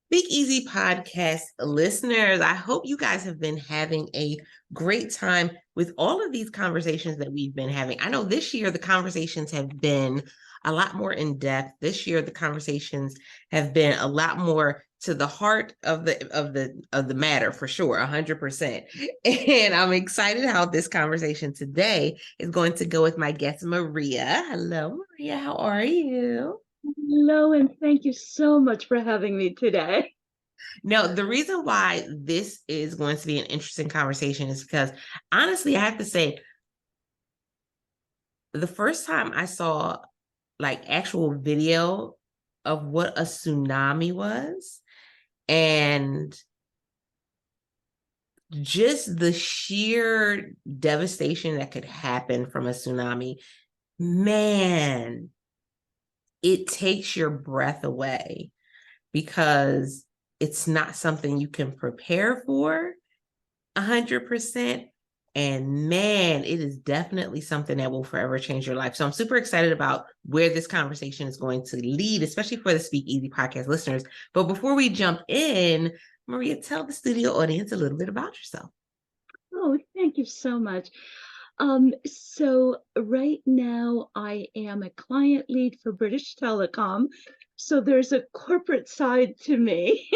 Speak Easy podcast listeners, I hope you guys have been having a great time with all of these conversations that we've been having. I know this year the conversations have been a lot more in depth. This year the conversations have been a lot more to the heart of the matter for sure, 100%. And I'm excited how this conversation today is going to go with my guest Maria. Hello, Maria. How are you? Hello, and thank you so much for having me today. No, the reason why this is going to be an interesting conversation is because honestly, I have to say, the first time I saw like actual video of what a tsunami was and just the sheer devastation that could happen from a tsunami, man, it takes your breath away because it's not something you can prepare for 100%. And man, it is definitely something that will forever change your life. So I'm super excited about where this conversation is going to lead, especially for the Speak Easy podcast listeners. But before we jump in, Maria, tell the studio audience a little bit about yourself. Oh, thank you so much. So right now I am a client lead for British Telecom. So there's a corporate side to me.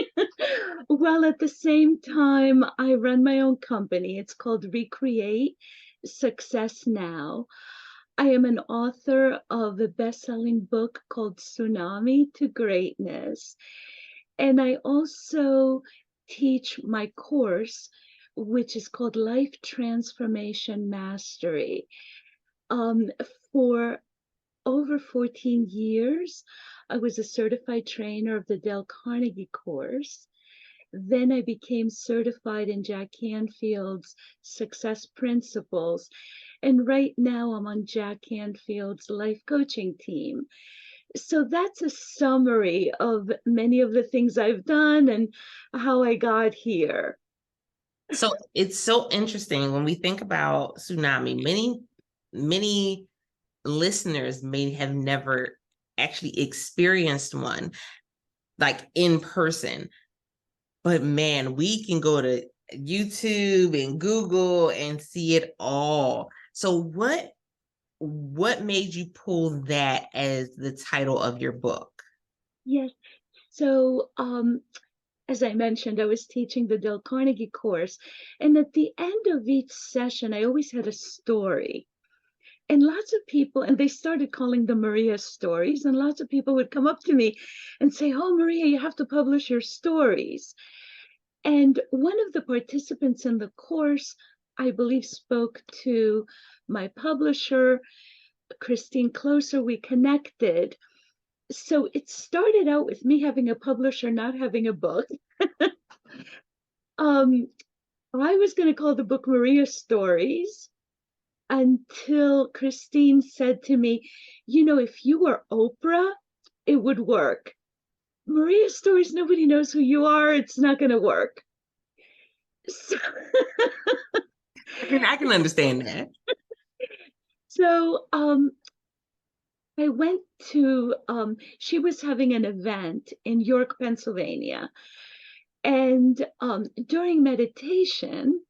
While at the same time, I run my own company. It's called Recreate Success Now. I am an author of a best-selling book called Tsunami to Greatness. And I also teach my course, which is called Life Transformation Mastery. Um, for over 14 years, I was a certified trainer of the Dale Carnegie course. Then I became certified in Jack Canfield's Success Principles. And right now I'm on Jack Canfield's life coaching team. So that's a summary of many of the things I've done and how I got here. So it's so interesting when we think about tsunami. Many listeners may have never actually experienced one like in person. But man, we can go to YouTube and Google and see it all. So what made you pull that as the title of your book? Yes. So, as I mentioned, I was teaching the Dale Carnegie course. And at the end of each session, I always had a story. And lots of people, and they started calling them Maria stories. And lots of people would come up to me and say, "Oh, Maria, you have to publish your stories." And one of the participants in the course, I believe, spoke to my publisher, Christine Closer. We connected. So it started out with me having a publisher, not having a book. Um, I was going to call the book Maria Stories until Christine said to me, if you were Oprah, it would work. Maria Stories, nobody knows who you are. It's not going to work. So, I can understand that. so I went to, she was having an event in York, Pennsylvania. And during meditation,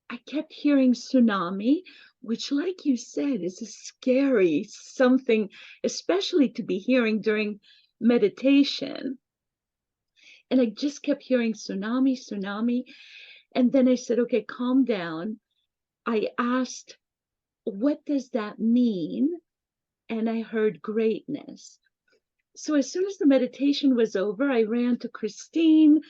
I kept hearing tsunami, which, like you said, is a scary something, especially to be hearing during meditation. And I just kept hearing tsunami, tsunami. And then I said, okay, calm down. I asked, what does that mean? And I heard greatness. So as soon as the meditation was over, I ran to Christine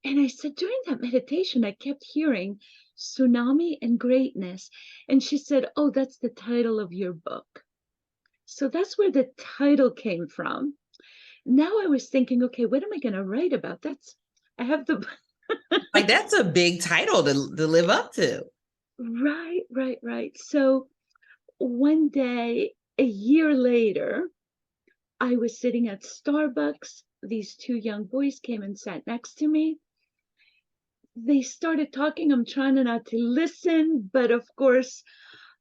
and I said, during that meditation, I kept hearing tsunami and greatness. And she said, oh, that's the title of your book. So that's where the title came from. Now I was thinking, okay, what am I going to write about? I have the. Like that's a big title to live up to. Right, right, right. So one day, a year later, I was sitting at Starbucks. These two young boys came and sat next to me. They started talking. I'm trying not to listen, but of course,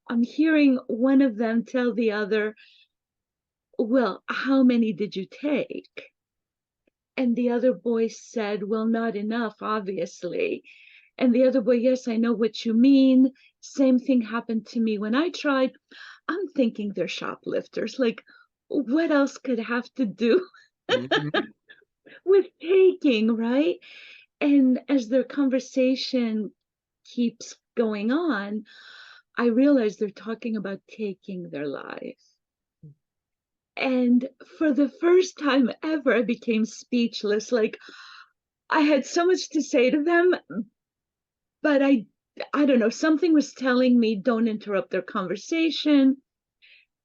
I'm hearing one of them tell the other, well, how many did you take? And the other boy said, well, not enough, obviously. And the other boy, yes, I know what you mean. Same thing happened to me when I tried. I'm thinking they're shoplifters. Like, what else could have to do Mhm. with taking, right? And as their conversation keeps going on, I realize they're talking about taking their life. And for the first time ever, I became speechless. Like, I had so much to say to them, but I don't know, something was telling me don't interrupt their conversation.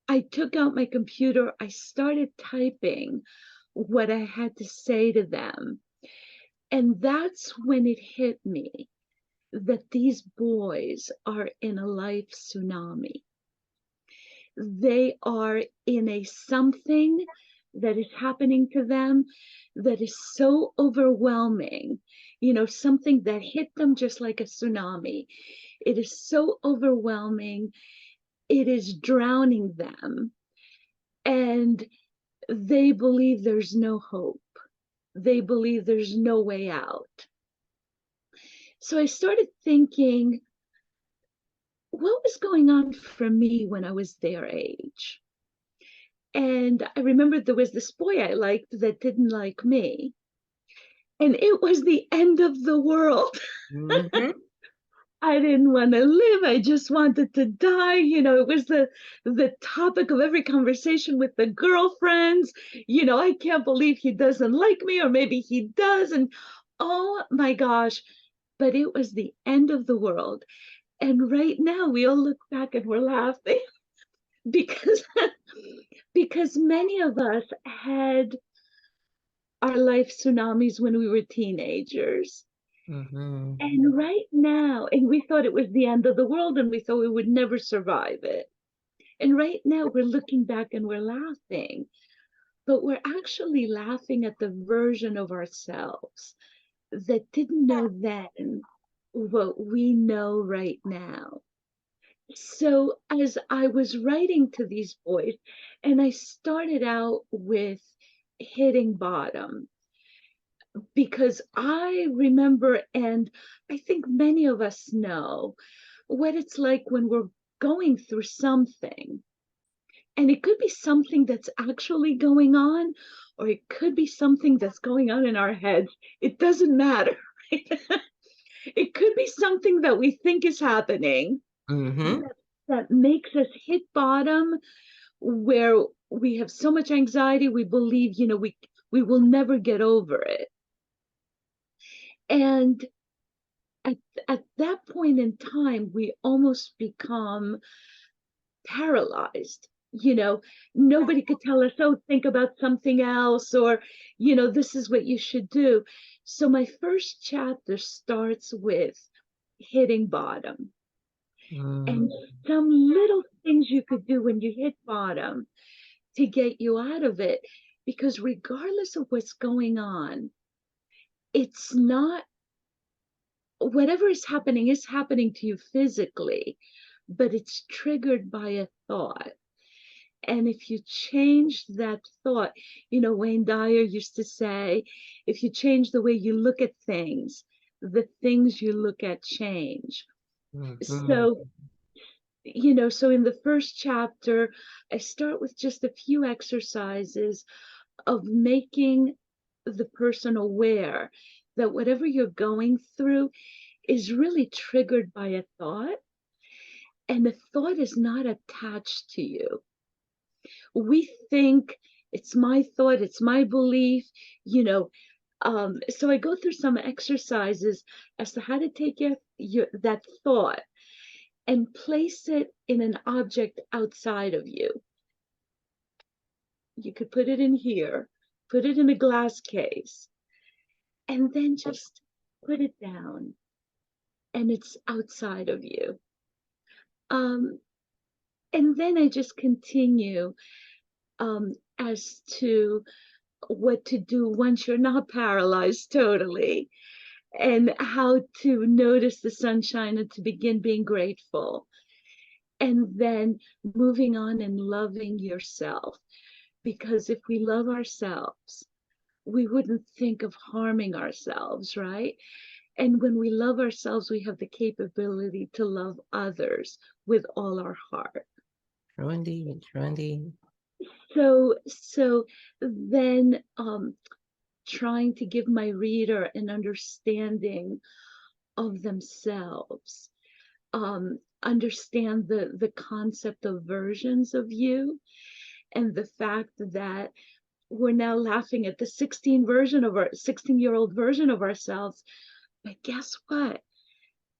I took out my computer, I started typing what I had to say to them. And that's when it hit me that these boys are in a life tsunami. They are in a something that is happening to them that is so overwhelming, something that hit them just like a tsunami. It is so overwhelming, it is drowning them, and they believe there's no hope. They believe there's no way out. So I started thinking, what was going on for me when I was their age? And I remembered there was this boy I liked that didn't like me. And it was the end of the world. Mhm. I didn't want to live. I just wanted to die. It was the topic of every conversation with the girlfriends. I can't believe he doesn't like me, or maybe he does. And oh my gosh, but it was the end of the world. And right now we all look back and we're laughing because because many of us had our life tsunamis when we were teenagers. Mhm. And right now, and we thought it was the end of the world and we thought we would never survive it. And right now, we're looking back and we're laughing, but we're actually laughing at the version of ourselves that didn't know then what we know right now. So, as I was writing to these boys, and I started out with hitting bottom, because I remember, and I think many of us know what it's like when we're going through something. And it could be something that's actually going on, or it could be something that's going on in our heads. It doesn't matter. It could be something that we think is happening Mhm. that makes us hit bottom, where we have so much anxiety, we believe, we will never get over it. And at, at that point in time, we almost become paralyzed. Nobody could tell us, oh, think about something else, or, this is what you should do. So my first chapter starts with hitting bottom Mhm. and some little things you could do when you hit bottom to get you out of it. Because regardless of what's going on, it's not, whatever is happening to you physically, but it's triggered by a thought. And if you change that thought, Wayne Dyer used to say, if you change the way you look at things, the things you look at change. Mhm. So, so in the first chapter, I start with just a few exercises of making the person aware that whatever you're going through is really triggered by a thought, and the thought is not attached to you. We think it's my thought, it's my belief, you know. So I go through some exercises as to how to take that thought and place it in an object outside of you. You could put it in here, put it in a glass case, and then just put it down, and it's outside of you. Um, and then I just continue as to what to do once you're not paralyzed totally, and how to notice the sunshine and to begin being grateful. And then moving on and loving yourself. Because if we love ourselves, we wouldn't think of harming ourselves, right? And when we love ourselves, we have the capability to love others with all our heart. True indeed. True indeed. So then trying to give my reader an understanding of themselves, understand the concept of versions of you, and the fact that we're now laughing at the 16-year-old version of ourselves. But guess what?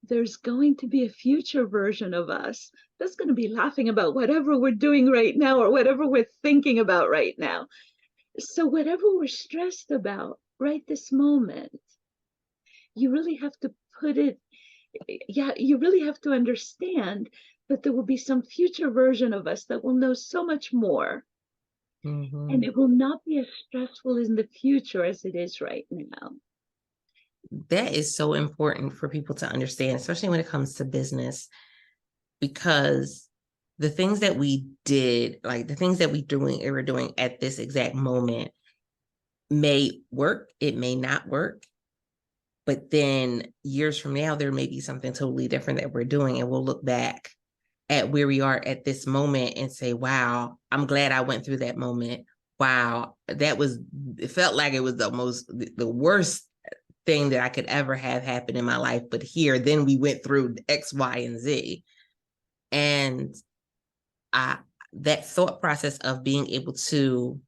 There's going to be a future version of us that's going to be laughing about whatever we're doing right now or whatever we're thinking about right now. So whatever we're stressed about right this moment, you really have to put it, yeah, you really have to understand that there will be some future version of us that will know so much more. And Mhm. it will not be as stressful in the future as it is right now. That is so important for people to understand, especially when it comes to business, because the things that we did, like the things that we're doing at this exact moment may work, it may not work. But then years from now, there may be something totally different that we're doing, and we'll look back at where we are at this moment and say, wow, I'm glad I went through that moment. Wow, it felt like it was the worst thing that I could ever have happen in my life. But here, then we went through X, Y, and Z. And I, that thought process of being able to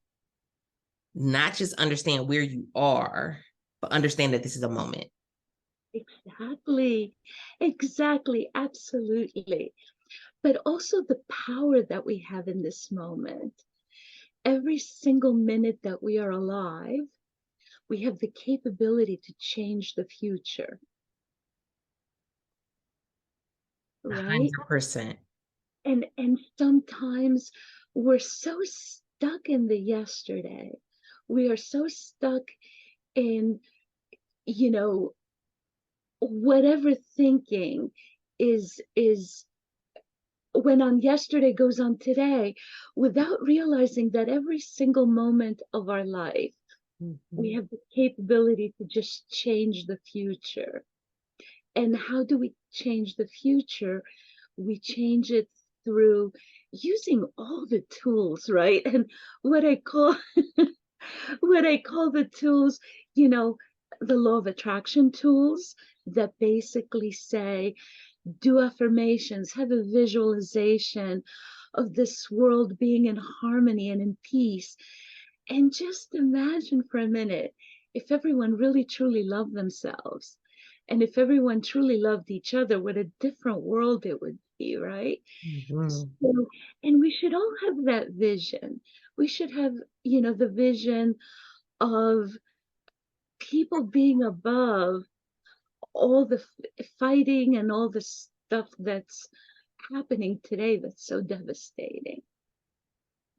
not just understand where you are, but understand that this is a moment. Exactly. Exactly. Absolutely. But also the power that we have in this moment. Every single minute that we are alive, we have the capability to change the future, right? 100%. And sometimes we're so stuck in the yesterday. We are so stuck in, you know, whatever thinking is when on yesterday goes on today, without realizing that every single moment of our life, we Mm-hmm. have the capability to just change the future. And how do we change the future? We change it through using all the tools, right? And what I call what I call the tools, you know, the law of attraction tools that basically say, do affirmations, have a visualization of this world being in harmony and in peace. And just imagine for a minute if everyone really truly loved themselves and if everyone truly loved each other, what a different world it would be, right? Mm-hmm. So, and we should all have that vision. We should have, the vision of people being above all the fighting and all the stuff that's happening today that's so devastating.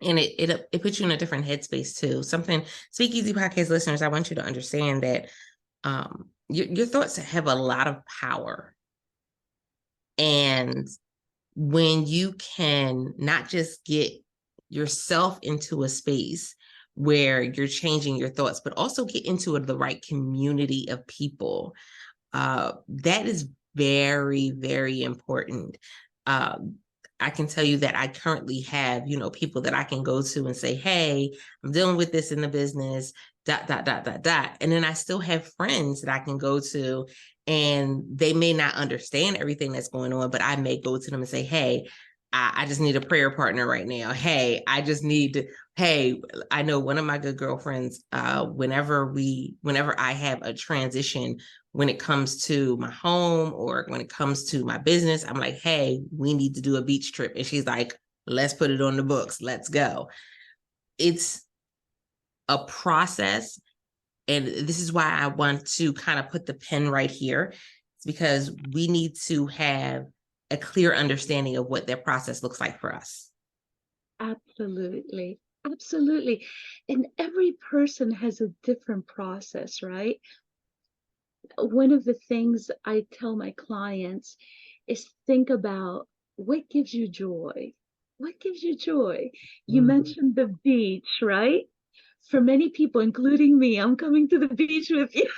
And it puts you in a different headspace too. Something, Speakeasy Podcast listeners, I want you to understand that your thoughts have a lot of power. And when you can not just get yourself into a space where you're changing your thoughts, but also get into the right community of people, that is very, very important. Um, I can tell you that I currently have, people that I can go to and say, hey, I'm dealing with this in the business, dot, dot, dot, dot, dot. And then I still have friends that I can go to, and they may not understand everything that's going on, but I may go to them and say, hey, I just need a prayer partner right now. Hey, hey, I know one of my good girlfriends, whenever I have a transition, when it comes to my home or when it comes to my business, I'm like, hey, we need to do a beach trip. And she's like, let's put it on the books. Let's go. It's a process. And this is why I want to kind of put the pen right here. It's because we need to have a clear understanding of what that process looks like for us. Absolutely. Absolutely. And every person has a different process, right? One of the things I tell my clients is think about what gives you joy. What gives you joy? You Mm-hmm. mentioned the beach, right? for many people, including me, I'm coming to the beach with you.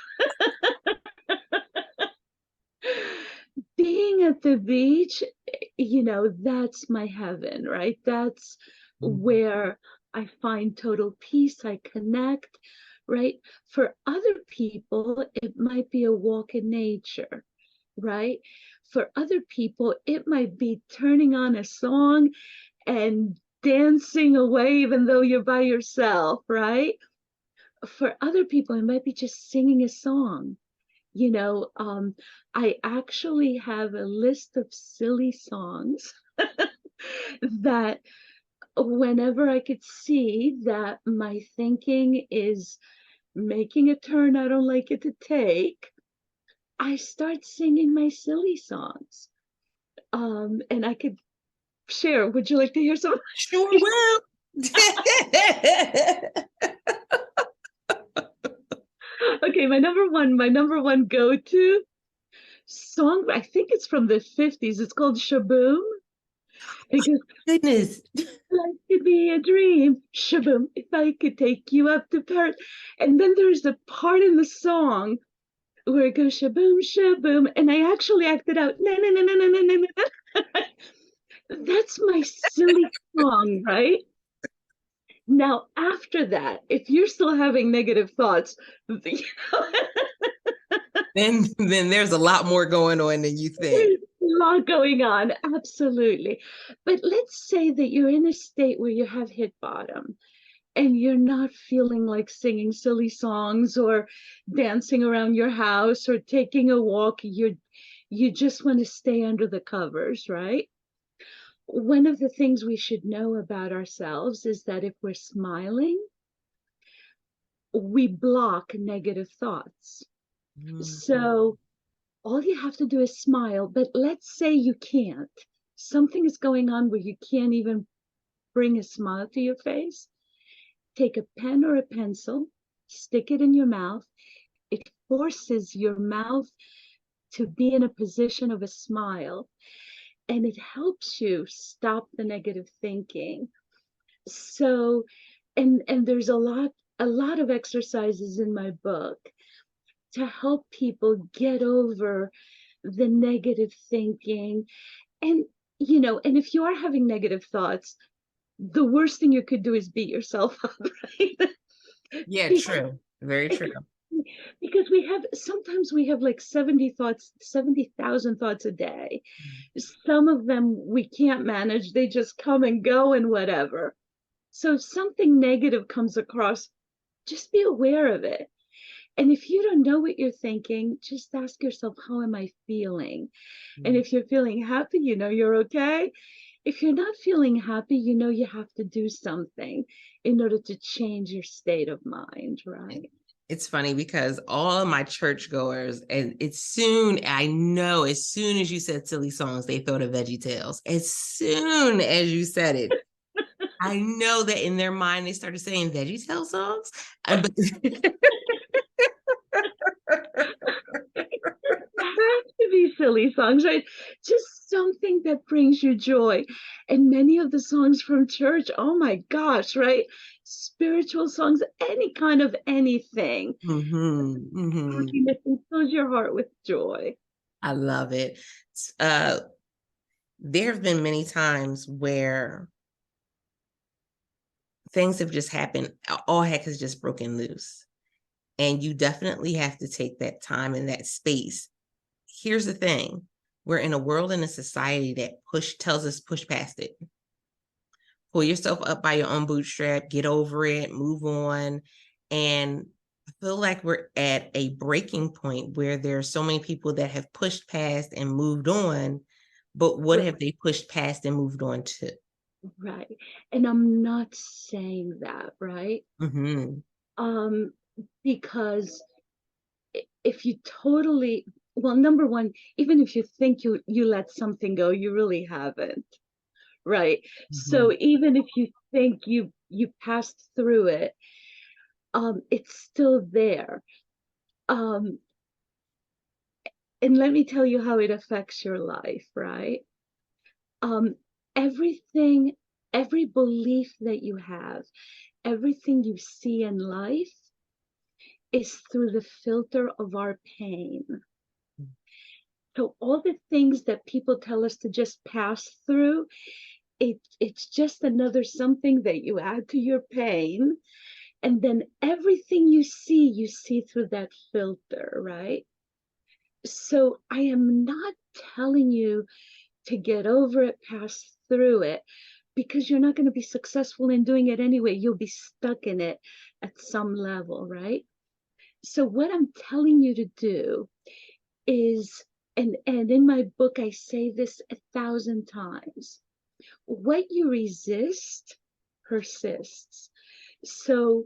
Being at the beach, that's my heaven, right? That's Mhm. where I find total peace. I connect, right? For other people, it might be a walk in nature, right? For other people, it might be turning on a song and dancing away, even though you're by yourself, right? For other people, it might be just singing a song. You know, I actually have a list of silly songs that whenever I could see that my thinking is making a turn I don't like it to take, I start singing my silly songs. And I could share. Would you like to hear some? Sure will. Okay, my number one go-to song, I think it's from the 50s. It's called Shaboom. It goes, Goodness. life could be a dream. Shaboom, if I could take you up to Paris. And then there's a part in the song where it goes shaboom, shaboom. And I actually acted out, na na na na na na na na. That's my silly song, right? Now, after that, if you're still having negative thoughts, Then there's a lot more going on than you think. there's a lot going on, absolutely. But let's say that you're in a state where you have hit bottom and you're not feeling like singing silly songs or dancing around your house or taking a walk. You just want to stay under the covers, right? One of the things we should know about ourselves is that if we're smiling, we block negative thoughts. Mhm. So all you have to do is smile. But let's say you can't. Something is going on where you can't even bring a smile to your face. Take a pen or a pencil, stick it in your mouth. It forces your mouth to be in a position of a smile, and it helps you stop the negative thinking. So, and there's a lot of exercises in my book to help people get over the negative thinking. And and if you are having negative thoughts, the worst thing you could do is beat yourself up, right? Yeah, because true. Very true. because sometimes we have like 70,000 thoughts a day. Some of them we can't manage, they just come and go and whatever. So if something negative comes across, just be aware of it. And if you don't know what you're thinking, just ask yourself, how am I feeling? And if you're feeling happy, you're okay. If you're not feeling happy, you have to do something in order to change your state of mind, right? It's funny because all of my churchgoers, and I know as soon as you said silly songs, they thought of Veggie Tales. As soon as you said it, I know that in their mind they started saying Veggie Tale songs. But Have to be silly songs, right? Just something that brings you joy. And many of the songs from church, oh my gosh, right? Spiritual songs, any kind of anything. Mhm, mhm. Happiness and fills your heart with joy. I love it. Uh, there have been many times where things have just happened, all heck has just broken loose. And you definitely have to take that time and that space. Here's the thing: we're in a world and a society that tells us push past it. Pull yourself up by your own bootstrap, get over it, move on. And I feel like we're at a breaking point where there are so many people that have pushed past and moved on, but what Right, have they pushed past and moved on to? right. And I'm not saying that, right? Mm-hmm. Um, because if you totally, well, number one, even if you think you let something go, you really haven't, right? Mm-hmm. So even if you think you passed through it, it's still there. Um, and let me tell you how it affects your life, right? Um, everything, every belief that you have, everything you see in life is through the filter of our pain. So all the things that people tell us to just pass through, it's just another something that you add to your pain. And then everything you see through that filter, right? So I am not telling you to get over it, pass through it, because you're not going to be successful in doing it anyway. You'll be stuck in it at some level, right? So what I'm telling you to do is, and in my book, I say this 1,000 times, what you resist persists. So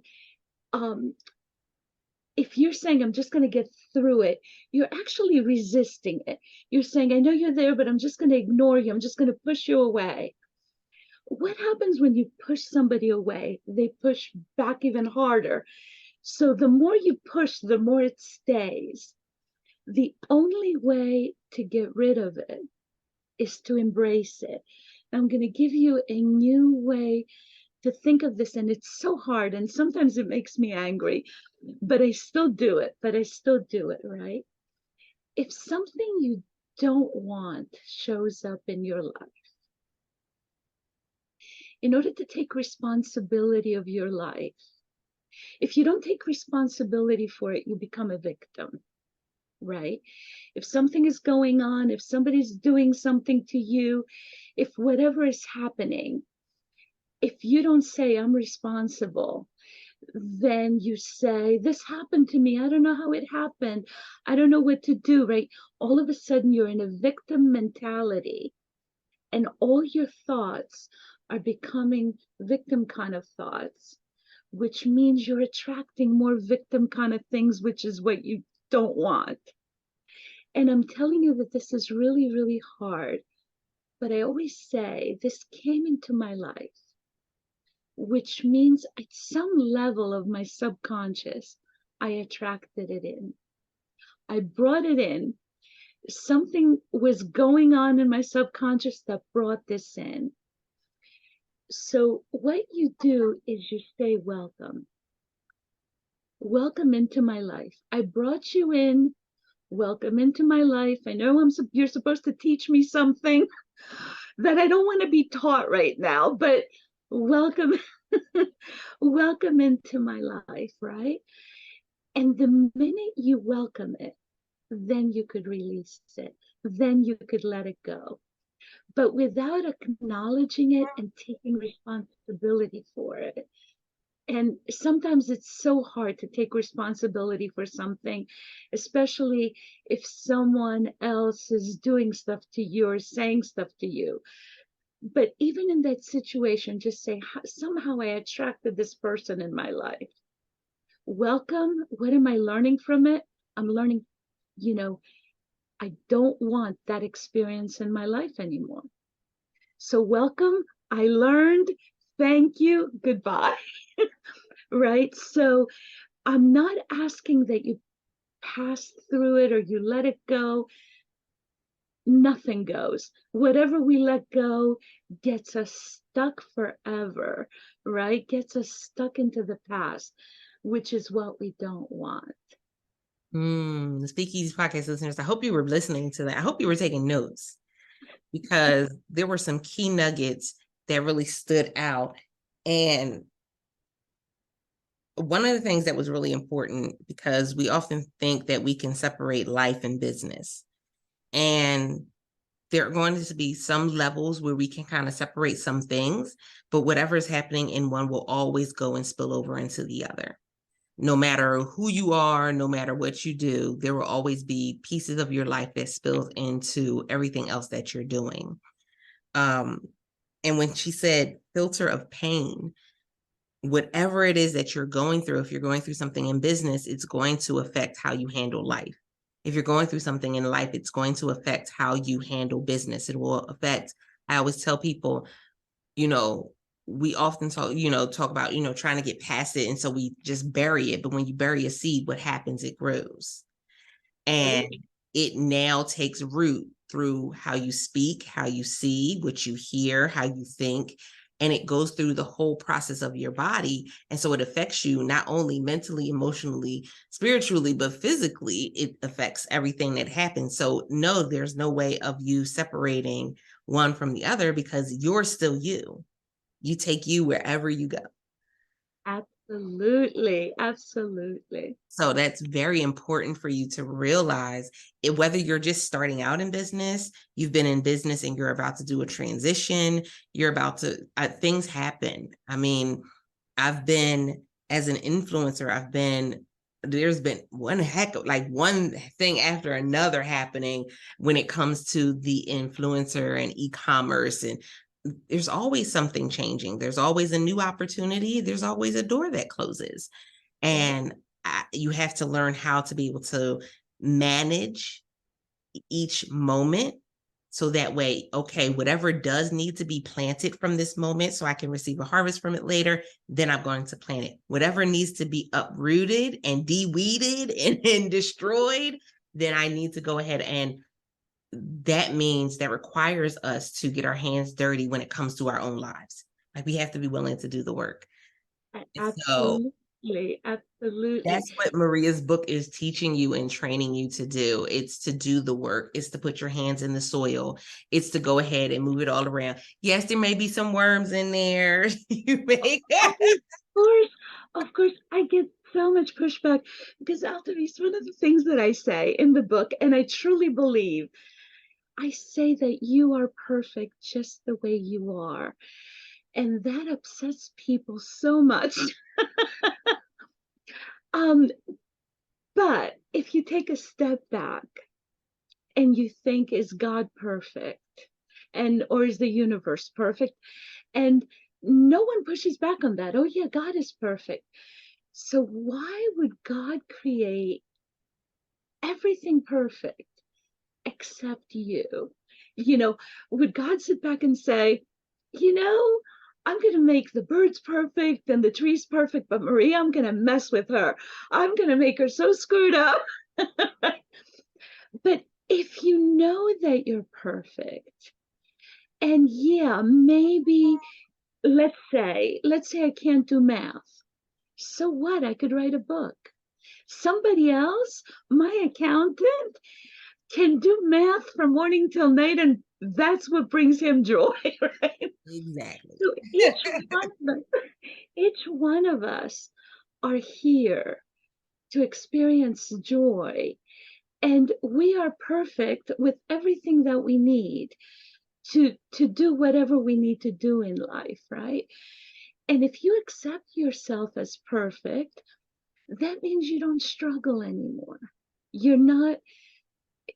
if you're saying, I'm just going to get through it, you're actually resisting it. You're saying, I know you're there, but I'm just going to ignore you. I'm just going to push you away. What happens when you push somebody away? They push back even harder. So the more you push, the more it stays. The only way to get rid of it is to embrace it. I'm going to give you a new way to think of this, and it's so hard, and sometimes it makes me angry, but I still do it. Right? If something you don't want shows up in your life, in order to take responsibility of your life, if you don't take responsibility for it, you become a victim, right? If something is going on, if somebody's doing something to you, if whatever is happening, if you don't say, I'm responsible, then you say, this happened to me. I don't know how it happened. I don't know what to do, right? All of a sudden, you're in a victim mentality, and all your thoughts are becoming victim kind of thoughts, which means you're attracting more victim kind of things, which is what you don't want. And I'm telling you that this is really, really hard. But I always say this came into my life, which means at some level of my subconscious, I attracted it in. I brought it in. Something was going on in my subconscious that brought this in. So what you do is you say, welcome. Welcome into my life. I brought you in. Welcome into my life. I know you're supposed to teach me something that I don't want to be taught right now, but welcome, welcome into my life, right? And the minute you welcome it, then you could release it. Then you could let it go. But without acknowledging it and taking responsibility for it, and sometimes it's so hard to take responsibility for something, especially if someone else is doing stuff to you or saying stuff to you. But even in that situation, just say, somehow I attracted this person in my life. Welcome. What am I learning from it? I'm learning, I don't want that experience in my life anymore. So welcome. I learned. Thank you. Goodbye. Right? So I'm not asking that you pass through it or you let it go. Nothing goes. Whatever we let go gets us stuck forever, right? Gets us stuck into the past, which is what we don't want. The Speakeasy podcast listeners, I hope you were listening to that. I hope you were taking notes, because there were some key nuggets that really stood out. And one of the things that was really important, because we often think that we can separate life and business. And there are going to be some levels where we can kind of separate some things, but whatever is happening in one will always go and spill over into the other. No matter who you are, no matter what you do, there will always be pieces of your life that spills into everything else that you're doing. And when she said filter of pain, whatever it is that you're going through, if you're going through something in business, it's going to affect how you handle life. If you're going through something in life, it's going to affect how you handle business. It will affect, I always tell people, we often talk about, trying to get past it. And so we just bury it. But when you bury a seed, what happens? It grows. And it now takes root through how you speak, how you see, what you hear, how you think. and it goes through the whole process of your body. And so it affects you not only mentally, emotionally, spiritually, but physically. It affects everything that happens. So no, there's no way of you separating one from the other, because you're still you. You take you wherever you go. Absolutely. Absolutely. So that's very important for you to realize it, whether you're just starting out in business, you've been in business and you're about to do a transition, you're about to, things happen. I mean, I've been, as an influencer, there's been one thing after another happening when it comes to the influencer and e-commerce. And there's always something changing. There's always a new opportunity. There's always a door that closes. And you have to learn how to be able to manage each moment, so that way, okay, whatever does need to be planted from this moment so I can receive a harvest from it later, then I'm going to plant it. Whatever needs to be uprooted and de-weeded and destroyed, then I need to go ahead, and that means that requires us to get our hands dirty when it comes to our own lives. Like, we have to be willing to do the work. So Absolutely. Absolutely. that's what Maria's book is teaching you and training you to do. It's to do the work. It's to put your hands in the soil. It's to go ahead and move it all around. Yes, there may be some worms in there. You may. Of course, of course, I get so much pushback because Altovise, one of the things that I say in the book, and I truly believe, I say that you are perfect just the way you are. And that upsets people so much. um, but if you take a step back and you think, is God perfect? And or is the universe perfect? And no one pushes back on that. Oh yeah, God is perfect. So why would God create everything perfect except you? You know, would God sit back and say, you know, I'm going to make the birds perfect and the trees perfect, but Maria, I'm going to mess with her. I'm going to make her so screwed up. But if you know that you're perfect, and yeah, maybe let's say I can't do math. So what? I could write a book. Somebody else, my accountant, can do math from morning till night, and that's what brings him joy, right? Exactly. So each one of us are here to experience joy, and we are perfect with everything that we need to do whatever we need to do in life, right? And if you accept yourself as perfect, that means you don't struggle anymore. You're not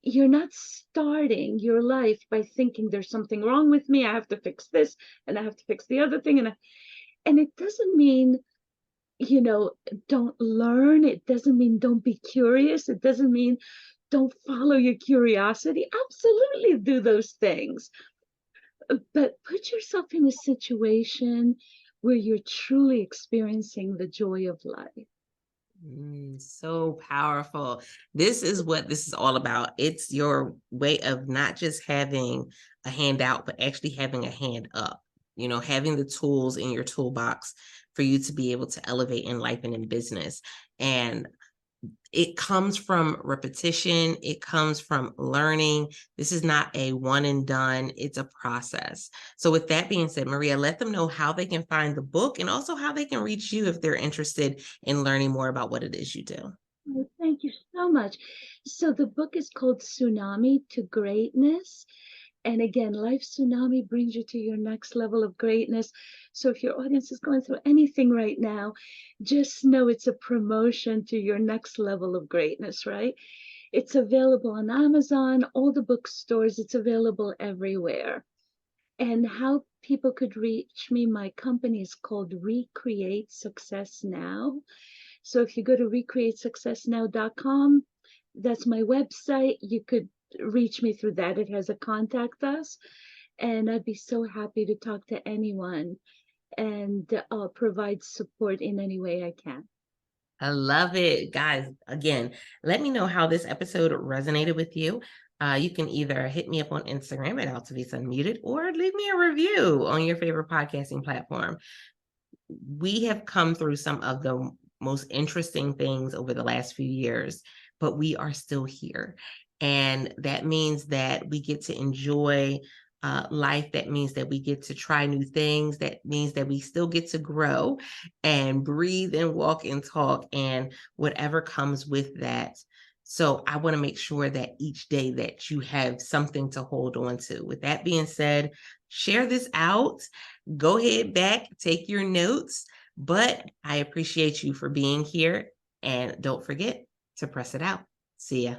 you're not starting your life by thinking there's something wrong with me, I have to fix this and I have to fix the other thing, and it doesn't mean, you know, don't learn. It doesn't mean don't be curious. It doesn't mean don't follow your curiosity. Absolutely do those things. But put yourself in a situation where you're truly experiencing the joy of life. So powerful. This is what this is all about. It's your way of not just having a handout, but actually having a hand up, having the tools in your toolbox for you to be able to elevate in life and in business. And it comes from repetition. It comes from learning. This is not a one and done. It's a process. So with that being said, Maria, let them know how they can find the book and also how they can reach you if they're interested in learning more about what it is you do. Oh, thank you so much. So the book is called Tsunami to Greatness. And again, Life Tsunami brings you to your next level of greatness. So if your audience is going through anything right now, just know it's a promotion to your next level of greatness, right? It's available on Amazon, all the bookstores, it's available everywhere. And how people could reach me, my company is called Recreate Success Now. So if you go to recreatesuccessnow.com, that's my website. You could reach me through that. It has a contact us. And I'd be so happy to talk to anyone and provide support in any way I can. I love it. Guys, again, let me know how this episode resonated with you. You can either hit me up on Instagram at Altovise Unmuted or leave me a review on your favorite podcasting platform. We have come through some of the most interesting things over the last few years, but we are still here. And that means that we get to enjoy life. That means that we get to try new things. That means that we still get to grow and breathe and walk and talk and whatever comes with that. So I want to make sure that each day that you have something to hold on to. With that being said, share this out. Go ahead back, take your notes, but I appreciate you for being here. And don't forget to press it out. See ya.